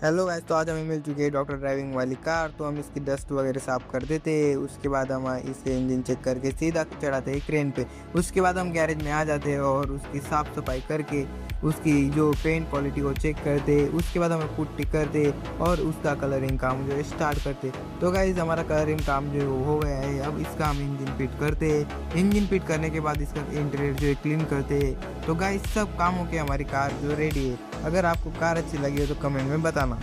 Hello guys, तो आज हमें मिल चुकी है डॉक्टर ड्राइविंग वाली कार। तो हम इसकी डस्ट वगैरह साफ कर देते हैं। उसके बाद हम इसे इंजन चेक करके सीधा चढ़ाते हैं क्रेन पे। उसके बाद हम गैरेज में आ जाते हैं और उसकी साफ सफाई करके उसकी जो पेंट क्वालिटी को चेक करते। उसके बाद हमें पुट्टी करते और उसका कलरिंग काम जो है स्टार्ट करते। तो गाइस हमारा कलरिंग काम जो हो गया है। अब इसका हम इंजन फिट करते हैं। इंजन फिट करने के बाद इसका इंटीरियर जो है क्लीन करते हैं। तो गाइस सब काम हो के हमारी कार जो रेडी है। अगर आपको कार अच्छी लगी हो तो कमेंट में बताना।